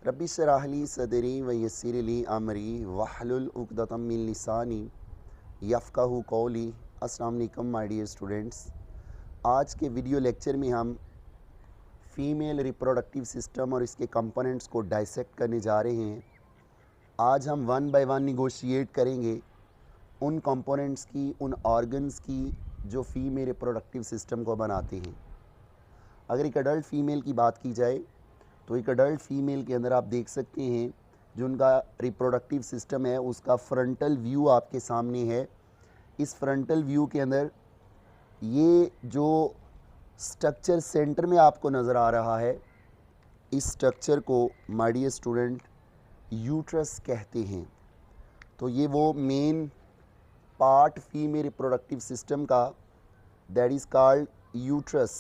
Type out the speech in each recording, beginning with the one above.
Rabbi इश्रह ली सदरी व यस्सिर ली अमरी वहलुल उक़दतम मिन लिसानी यफ़क़हू क़ौली। अस्सलाम वालेकुम माय डियर स्टूडेंट्स। आज के वीडियो लेक्चर में हम फ़ीमेल रिप्रोडक्टिव सिस्टम और इसके कंपोनेंट्स को डाइसेक्ट करने जा रहे हैं। आज हम वन बाय वन निगोशिएट करेंगे उन कंपोनेंट्स की, उन ऑर्गन्स की जो फ़ीमेल रिप्रोडक्टिव सिस्टम को बनाते हैं। अगर एक अडल्ट फ़ीमेल की बात की जाए तो एक अडल्ट फ़ीमेल के अंदर आप देख सकते हैं जो उनका रिप्रोडक्टिव सिस्टम है उसका फ्रंटल व्यू आपके सामने है। इस फ्रंटल व्यू के अंदर ये जो स्ट्रक्चर सेंटर में आपको नज़र आ रहा है, इस स्ट्रक्चर को माय डियर स्टूडेंट यूट्रस कहते हैं। तो ये वो main part female reproductive system का, दैट इज़ कॉल्ड यूट्रस।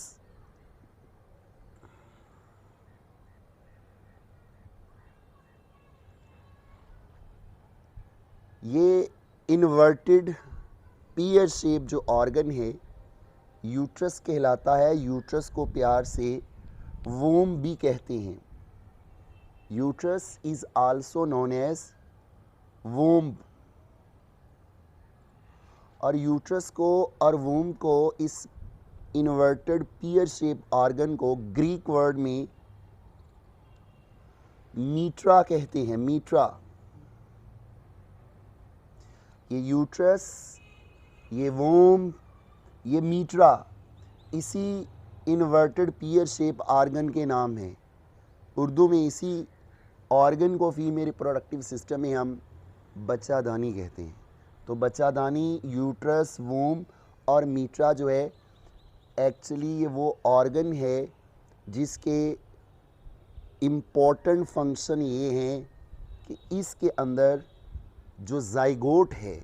ये इन्वर्टेड पीयर शेप जो ऑर्गन है यूट्रस कहलाता है। यूट्रस को प्यार से वोम भी कहते हैं। Uterus is also known as womb. और यूट्रस को और वोम को, इस इन्वर्टेड पीयर शेप ऑर्गन को ग्रीक वर्ड में मीट्रा कहते हैं। मीट्रा। ये यूट्रस, ये वोम, ये मीट्रा इसी इन्वर्टेड पीयर शेप ऑर्गन के नाम हैं। उर्दू में इसी ऑर्गन को फीमेल रिप्रोडक्टिव सिस्टम में हम बच्चादानी कहते हैं। तो बच्चादानी, यूट्रस, वोम और मीट्रा जो है एक्चुअली ये वो ऑर्गन है जिसके इम्पोर्टेंट फंक्शन ये हैं कि इसके अंदर जो ज़ाइगोट है,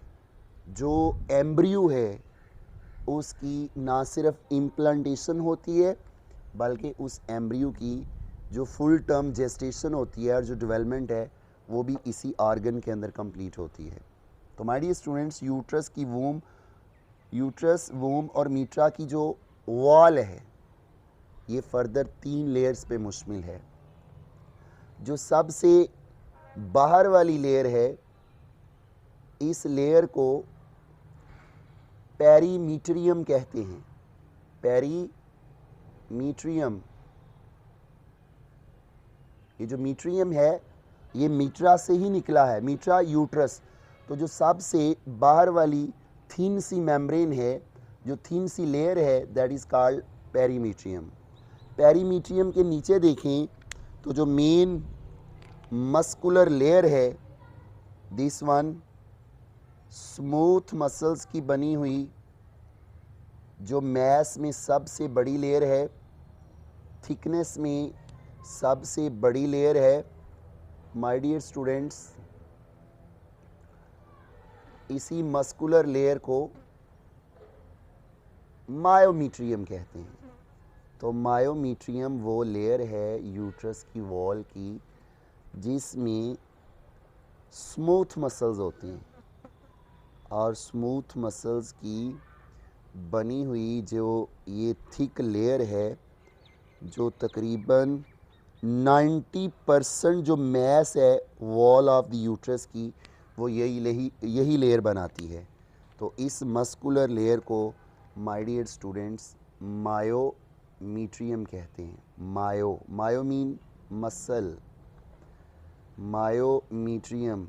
जो एम्ब्रियो है, उसकी ना सिर्फ इम्प्लांटेशन होती है बल्कि उस एम्ब्रियो की जो फुल टर्म जेस्टेशन होती है और जो डेवलपमेंट है वो भी इसी ऑर्गन के अंदर कंप्लीट होती है। तो माय डियर स्टूडेंट्स, यूट्रस, वोम और मीट्रा की जो वॉल है ये फर्दर 3 लेयर्स पे मुश्तमिल है। जो सबसे बाहर वाली लेयर है, इस लेयर को पेरीमीट्रियम कहते हैं। पेरीमीट्रियम। ये जो मीट्रियम है ये मीट्रा से ही निकला है, मीट्रा यूट्रस। तो जो सबसे बाहर वाली थीन सी मेम्ब्रेन है, जो थीन सी लेयर है, दैट इज़ कॉल्ड पेरीमीट्रियम। पेरीमीट्रियम के नीचे देखें तो जो मेन मस्कुलर लेयर है, दिस वन स्मूथ मसल्स की बनी हुई जो मैस में सबसे बड़ी लेयर है, थिकनेस में सबसे बड़ी लेयर है। माय डियर स्टूडेंट्स, इसी मस्कुलर लेयर को मायोमीट्रियम कहते हैं। तो मायोमीट्रियम वो लेयर है यूट्रस की वॉल की जिसमें स्मूथ मसल्स होती हैं और स्मूथ मसल्स की बनी हुई जो ये थिक लेयर है, जो तकरीबन 90% जो मैस है वॉल ऑफ द यूट्रस की, वो यही लेयर बनाती है। तो इस मस्कुलर लेयर को माय डियर स्टूडेंट्स मायोमीट्रियम कहते हैं। मायो मीन मसल, मायोमीट्रियम।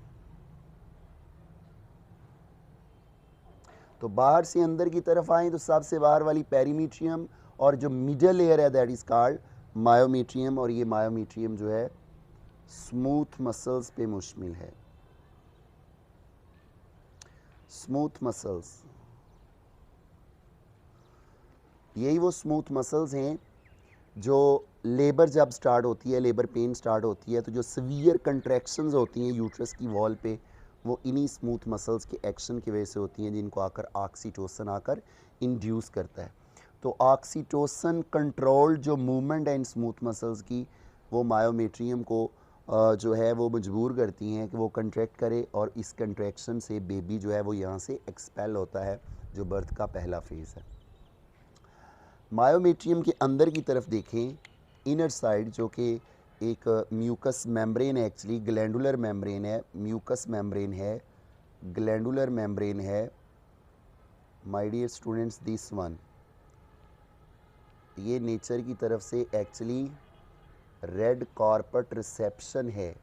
तो बाहर से अंदर की तरफ आएँ तो सबसे बाहर वाली पेरीमीट्रियम और जो मिडल लेयर है दैट इज़ कॉल्ड मायोमीट्रियम। और ये मायोमीट्रियम जो है स्मूथ मसल्स पे मुश्तमिल है। स्मूथ मसल्स, यही वो स्मूथ मसल्स हैं जो लेबर जब स्टार्ट होती है, लेबर पेन स्टार्ट होती है तो जो सीवियर कंट्रैक्शंस होती हैं यूट्रस की वॉल पे, वो इन्हीं स्मूथ मसल्स के एक्शन की वजह से होती हैं जिनको आकर ऑक्सीटोसिन आकर इंड्यूस करता है। तो ऑक्सीटोसिन कंट्रोल्ड जो मूवमेंट है इन स्मूथ मसल्स की, वो मायोमेट्रियम को जो है वो मजबूर करती हैं कि वो कंट्रैक्ट करे और इस कंट्रैक्शन से बेबी जो है वो यहाँ से एक्सपेल होता है, जो बर्थ का पहला फेज़ है। मायोमेट्रियम के अंदर की तरफ देखें, इनर साइड जो कि एक म्यूकस मेम्ब्रेन है, एक्चुअली ग्लैंडुलर मेम्ब्रेन है, म्यूकस मेम्ब्रेन है, ग्लैंडुलर मेम्ब्रेन है my dear students. This one, ये नेचर की तरफ से एक्चुअली रेड कार्पेट रिसेप्शन है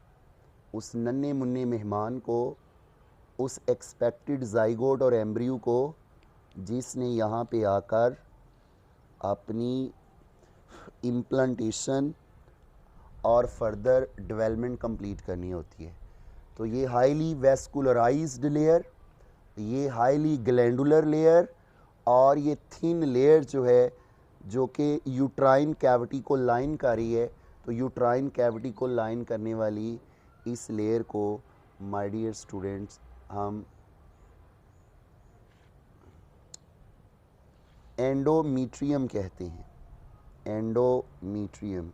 उस नन्हे मुन्ने मेहमान को, उस एक्सपेक्टेड जाइगोट और एम्ब्रियो को, जिसने यहाँ पे आकर अपनी इम्प्लांटेशन और फर्दर डेवलपमेंट कंप्लीट करनी होती है। तो ये हाईली वेस्कुलराइज्ड लेयर, ये हाईली ग्लैंडुलर लेयर और ये थिन लेयर जो है जो कि यूट्राइन कैविटी को लाइन कर रही है, तो यूट्राइन कैविटी को लाइन करने वाली इस लेयर को माय डियर स्टूडेंट्स हम एंडोमीट्रियम कहते हैं, एंडोमीट्रियम।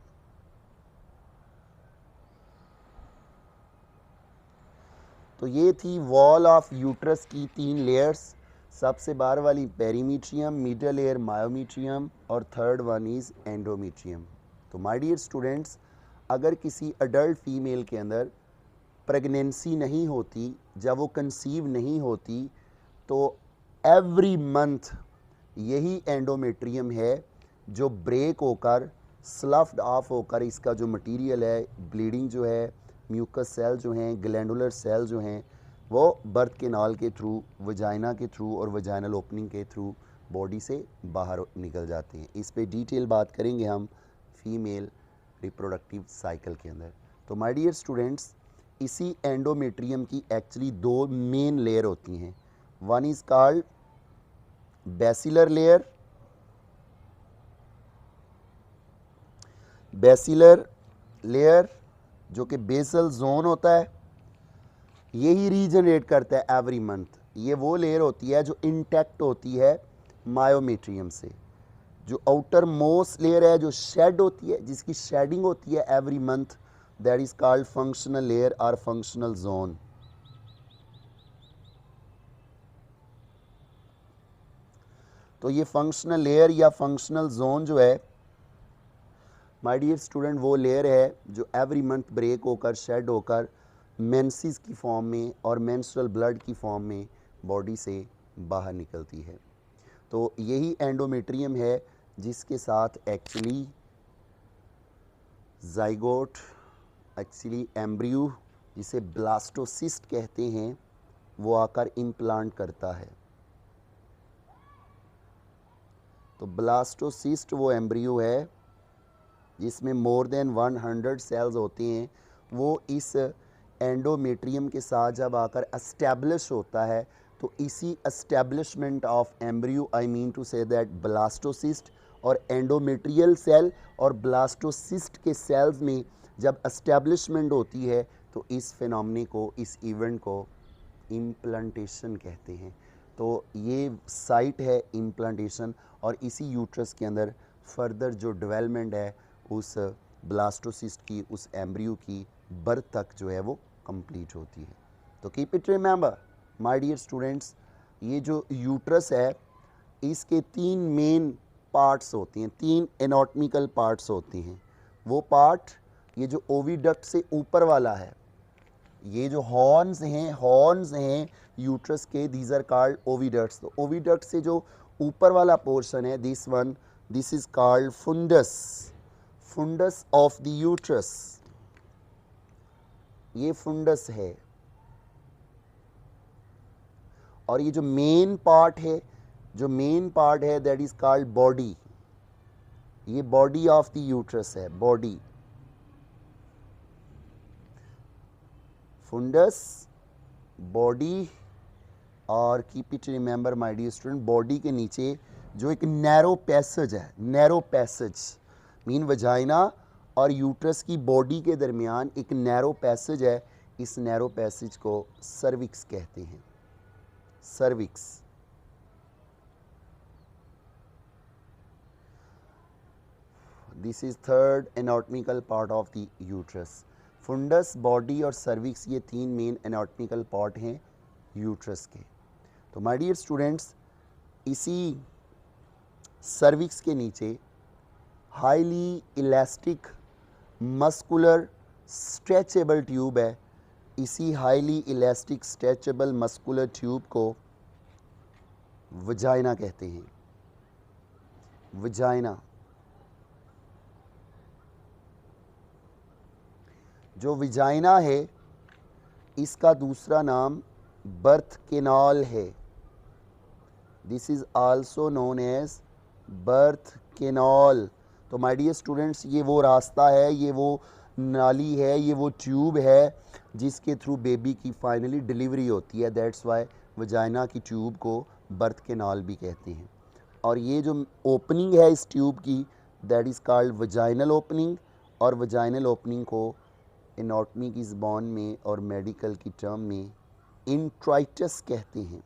तो ये थी वॉल ऑफ यूट्रस की 3 लेयर्स। सबसे बाहर वाली पेरीमीट्रियम, मिडल लेयर मायोमीट्रियम और थर्ड वन इज़ एंडोमीट्रियम। तो माय डियर स्टूडेंट्स, अगर किसी अडल्ट फीमेल के अंदर प्रेगनेंसी नहीं होती, जब वो कंसीव नहीं होती, तो एवरी मंथ यही एंडोमेट्रियम है जो ब्रेक होकर स्लफ्ड ऑफ होकर इसका जो मटेरियल है, ब्लीडिंग जो है, म्यूकस सेल जो हैं, ग्लैंडुलर सेल जो हैं, वो बर्थ केनाल के थ्रू, वजाइना के थ्रू और वजाइनल ओपनिंग के थ्रू बॉडी से बाहर निकल जाते हैं। इस पे डिटेल बात करेंगे हम फीमेल रिप्रोडक्टिव साइकिल के अंदर। तो माय डियर स्टूडेंट्स, इसी एंडोमेट्रियम की एक्चुअली 2 मेन लेयर होती हैं। One is called basilar layer, basilar layer जो कि बेसल जोन होता है, यही रीजनरेट करता है एवरी मंथ। ये वो लेयर होती है जो इंटैक्ट होती है मायोमेट्रियम से। जो आउटर मोस्ट लेयर है जो शेड होती है, जिसकी शेडिंग होती है every month, that is called functional layer और फंक्शनल जोन। तो ये फंक्शनल लेयर या फंक्शनल जोन जो है माय डियर स्टूडेंट, वो लेयर है जो एवरी मंथ ब्रेक होकर, शेड होकर मेंसेस की फॉर्म में और मेंस्ट्रुअल ब्लड की फॉर्म में बॉडी से बाहर निकलती है। तो यही एंडोमेट्रियम है जिसके साथ एक्चुअली जाइगोट, एक्चुअली एम्ब्रियो जिसे ब्लास्टोसिस्ट कहते हैं, वो आकर इम्प्लांट करता है। तो ब्लास्टोसिस्ट वो एम्ब्रियो है जिसमें मोर देन 100 सेल्स होते हैं। वो इस एंडोमेट्रियम के साथ जब आकर एस्टेब्लिश होता है, तो इसी establishment of embryo, I mean to say that blastocyst और एंडोमेट्रियल सेल और ब्लास्टोसिस्ट के सेल्स में जब एस्टेब्लिशमेंट होती है, तो इस फिनोमेना को, इस इवेंट को इम्प्लांटेशन कहते हैं। तो ये साइट है इम्प्लांटेशन, और इसी यूट्रस के अंदर फर्दर जो डेवलपमेंट है उस ब्लास्टोसिस्ट की, उस एम्ब्रियो की बर्थ तक जो है वो कंप्लीट होती है। तो keep it remember my dear students, ये जो यूट्रस है इसके 3 मेन पार्ट्स होती हैं, 3 एनाटॉमिकल पार्ट्स होती हैं। वो पार्ट, ये जो ओविडक्ट से ऊपर वाला है, ये जो हॉर्न्स हैं यूट्रस के, दीज आर कॉल्ड ओविडक्ट्स। तो ओविडक्ट से जो ऊपर वाला पोर्शन है, this one, this is called fundus, fundus of the uterus. ये फुंडस है। और ये जो मेन पार्ट है, दैट इज कॉल्ड बॉडी। ये बॉडी ऑफ द यूट्रस है, बॉडी, फुंडस, बॉडी। और keep it remember my dear student, body के नीचे जो एक नैरो पैसेज है, नैरो पैसेज मीन वजाइना और यूट्रस की बॉडी के दरमियान एक नैरो पैसेज है, इस नैरो पैसेज को सर्विक्स कहते हैं, cervix. This is third anatomical part of the uterus. Fundus, body और सर्विक्स, ये 3 मेन एनाटॉमिकल पार्ट हैं यूट्रस के। तो माय डियर स्टूडेंट्स, इसी सर्विक्स के नीचे highly elastic muscular stretchable tube है। इसी highly elastic stretchable muscular tube को वजाइना कहते हैं। वजाइना, जो वजाइना है इसका दूसरा नाम बर्थ केनाल है। This is also known as birth canal. तो माय डियर स्टूडेंट्स, ये वो रास्ता है, ये वो नाली है, ये वो ट्यूब है जिसके थ्रू बेबी की फाइनली डिलीवरी होती है। दैट्स वाई वजाइना की ट्यूब को बर्थ केनाल भी कहते हैं। और ये जो ओपनिंग है इस ट्यूब की, that is called vaginal opening. और वजाइनल ओपनिंग को एनाटॉमी की ज़बान में और मेडिकल की टर्म में इंट्राइटस कहते हैं।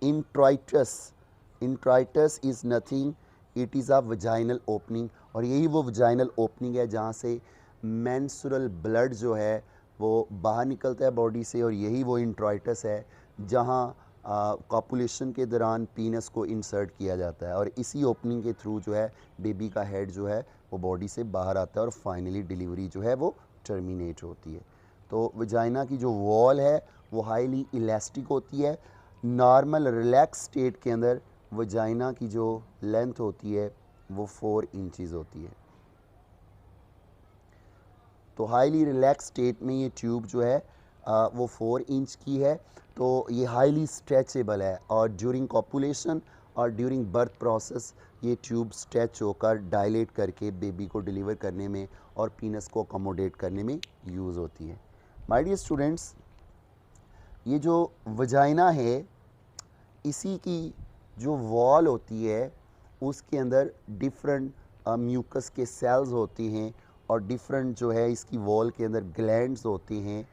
Introitus, introitus is nothing, it is a vaginal opening. और यही वो वजाइनल ओपनिंग है जहाँ से मेंस्ट्रुअल ब्लड जो है वो बाहर निकलता है बॉडी से। और यही वो इंट्राइटस है जहाँ कॉपुलेशन के दौरान पीनस को इंसर्ट किया जाता है। और इसी ओपनिंग के थ्रू जो है बेबी का हेड जो है वो बॉडी से बाहर आता है और फाइनली डिलीवरी जो है वो टर्मिनेट होती है। तो वजाइना की जो वॉल है वो हाईली इलास्टिक होती है। नॉर्मल रिलैक्स स्टेट के अंदर वजाइना की जो लेंथ होती है वो 4 इंचज़ होती है। तो हाईली रिलैक्स स्टेट में ये ट्यूब जो है वो 4 इंच की है। तो ये हाईली स्ट्रेचेबल है और ड्यूरिंग कॉपुलेशन और ड्यूरिंग बर्थ प्रोसेस ये ट्यूब स्ट्रेच होकर डायलेट करके बेबी को डिलीवर करने में और पीनस को अकोमोडेट करने में यूज़ होती है। माय डियर स्टूडेंट्स, ये जो वजाइना है इसी की जो वॉल होती है उसके अंदर डिफरेंट म्यूकस के सेल्स होते हैं और डिफरेंट जो है इसकी वॉल के अंदर ग्लैंड्स होते हैं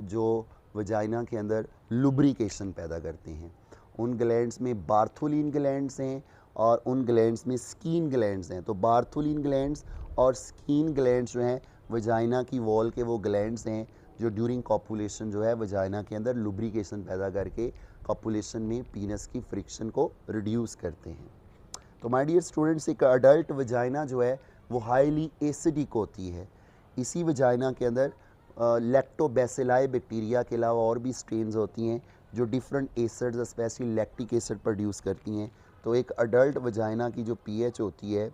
जो वजाइना के अंदर लुब्रिकेशन पैदा करते हैं। उन ग्लैंड्स में बार्थोलिन ग्लैंड्स हैं और उन ग्लैंड्स में स्किन ग्लैंड्स हैं। तो बार्थोलिन ग्लैंड्स और स्किन ग्लैंड्स जो हैं वजाइना की वॉल के वो ग्लैंड्स हैं जो ड्यूरिंग कॉपुलेशन जो है वजाइना के अंदर लुब्रिकेशन पैदा करके कॉपुलेशन में पीनस की फ्रिक्शन को रिड्यूस करते हैं। तो माय डियर स्टूडेंट्स, एक अडल्ट वजाइना जो है वो हाईली एसिडिक होती है। इसी वजाइना के अंदर लैक्टोबैसिलाई बैक्टीरिया के अलावा और भी स्ट्रेन्स होती हैं जो different acids specially lactic acid produce करती हैं। तो एक अडल्ट वजाइना की जो पीएच होती है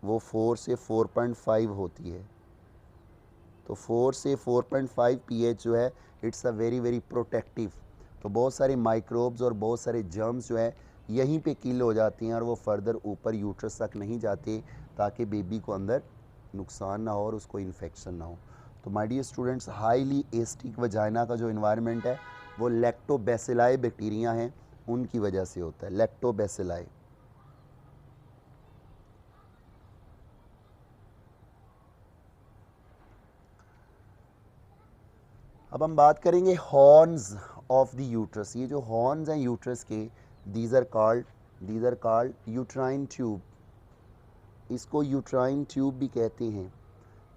वो 4 से 4.5 होती है। तो 4 से 4.5 पीएच जो है it's a very very protective. तो बहुत सारे माइक्रोब्स और बहुत सारे जर्म्स जो है यहीं पे किल हो जाती हैं और वो फर्दर ऊपर यूट्रस तक नहीं जाते ताकि बेबी को अंदर नुकसान ना हो और उसको इन्फेक्शन ना हो। तो my dear students, highly acidic vagina का जो इन्वायरमेंट है वो लैक्टोबैसिलाई बैक्टीरिया हैं उनकी वजह से होता है। लैक्टोबैसिलाई। अब हम बात करेंगे हॉर्न्स ऑफ द यूट्रस। ये जो हॉर्न्स हैं यूट्रस के, these are called uterine tube. इसको यूट्राइन ट्यूब भी कहते हैं।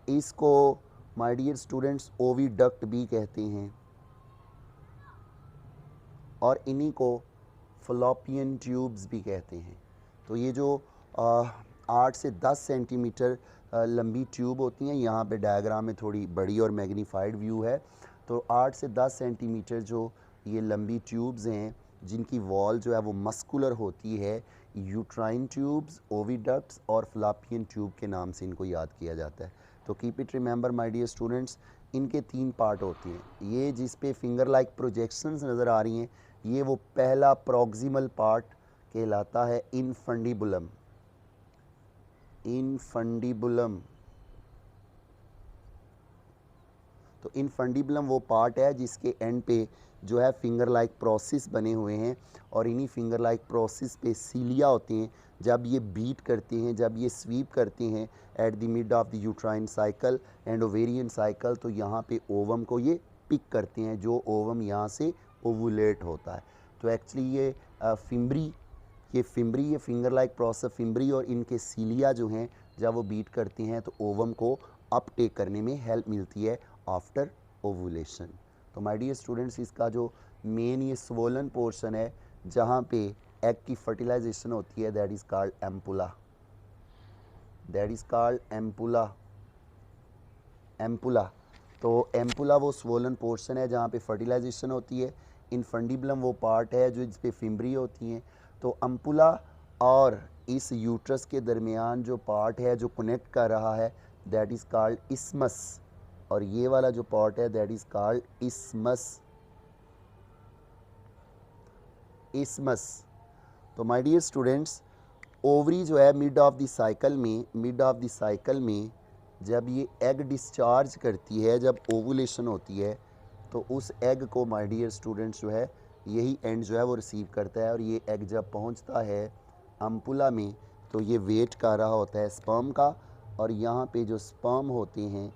इसको माय डियर स्टूडेंट्स ओविडक्ट भी कहते हैं और इन्हीं को फलोपियन ट्यूब्स भी कहते हैं। तो ये जो 8 से 10 सेंटीमीटर लंबी ट्यूब होती हैं, यहाँ पे डायग्राम में थोड़ी बड़ी और मैग्नीफाइड व्यू है। तो 8 से 10 सेंटीमीटर जो ये लंबी ट्यूब्स हैं जिनकी वॉल जो है वो मस्कुलर होती है, यूट्राइन ट्यूब्स, ओविडक्ट्स और फलोपियन ट्यूब के नाम से इनको याद किया जाता है। तो keep it remember my dear students, इनके 3 पार्ट होते हैं। ये जिस पे फिंगर लाइक प्रोजेक्शंस नज़र आ रही हैं ये वो पहला प्रॉक्सिमल पार्ट कहलाता है इनफंडिबुलम। इनफंडिबुलम। तो इनफंडिबुलम वो पार्ट है जिसके एंड पे जो है फिंगर लाइक प्रोसेस बने हुए हैं और इन्हीं फिंगर लाइक प्रोसेस पे सीलिया होते हैं। जब ये बीट करते हैं, जब ये स्वीप करते हैं at the mid of the uterine cycle and ovarian cycle, तो यहाँ पे ओवम को ये पिक करते हैं जो ओवम यहाँ से ओवुलेट होता है। तो एक्चुअली ये फिम्बरी, ये फिंगर लाइक प्रोसेस फिम्बरी और इनके सीलिया जो हैं जब वो बीट करते हैं तो ओवम को अपटेक करने में हेल्प मिलती है आफ्टर ओवुलेशन। तो माय डियर स्टूडेंट्स, इसका जो मेन ये स्वोलन पोर्शन है जहाँ पे एग की फर्टिलाइजेशन होती है that is called ampulla. That is called ampulla. Ampulla, तो एम्पुला वो स्वोलन पोर्शन है जहाँ पे फर्टिलाइजेशन होती है। इनफंडिबुलम वो पार्ट है जो जिस पे फिम्बरी होती हैं। तो एम्पुला और इस यूट्रस के दरमियान जो पार्ट है जो कनेक्ट कर रहा है दैट इज़ कॉल्ड इस्मस, और ये वाला जो पार्ट है दैट इज़ कॉल्ड इस्मस। इस्मस। तो माय डियर स्टूडेंट्स, ओवरी जो है मिड ऑफ द साइकिल में जब ये एग डिस्चार्ज करती है, जब ओवुलेशन होती है, तो उस एग को माय डियर स्टूडेंट्स जो है यही एंड जो है वो रिसीव करता है। और ये एग जब पहुंचता है अम्पुला में तो ये वेट कर रहा होता है स्पर्म का, और यहाँ पे जो स्पर्म होते हैं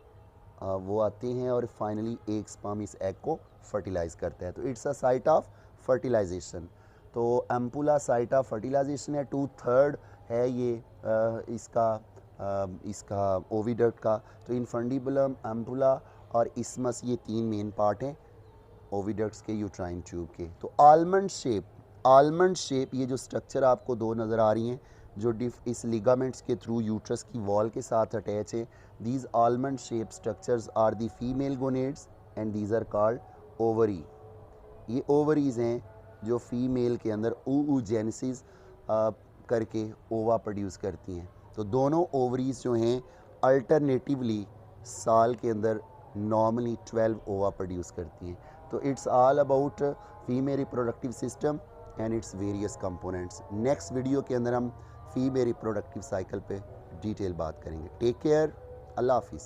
वो आते हैं और फाइनली एक स्पर्म इस एग को फर्टिलाइज़ करता है। तो it's a site of fertilisation. तो एम्पुला साइट ऑफ फर्टिलाइजेशन है। 2/3 है ये इसका ओविडक्ट का। तो इनफंडिबुलम, एम्पुला और इस्मस ये 3 मेन पार्ट हैं ओविडक्ट्स के यूट्राइन ट्यूब के। तो आलमंड शेप ये जो स्ट्रक्चर आपको 2 नज़र आ रही हैं जो इस लिगामेंट्स के थ्रू यूट्रस की वॉल के साथ अटैच है, these almond shape structures are the female gonads and these are called ovary. ये ओवरीज हैं जो फीमेल के अंदर oogenesis करके ओवा प्रोड्यूस करती हैं। तो दोनों ओवरीज जो हैं अल्टरनेटिवली साल के अंदर नॉर्मली 12 ओवा प्रोड्यूस करती हैं। तो it's all about female reproductive system and its various components. Next video के अंदर हम फीमेल रिप्रोडक्टिव साइकिल पे डिटेल बात करेंगे। टेक केयर, अल्लाह हाफिज़।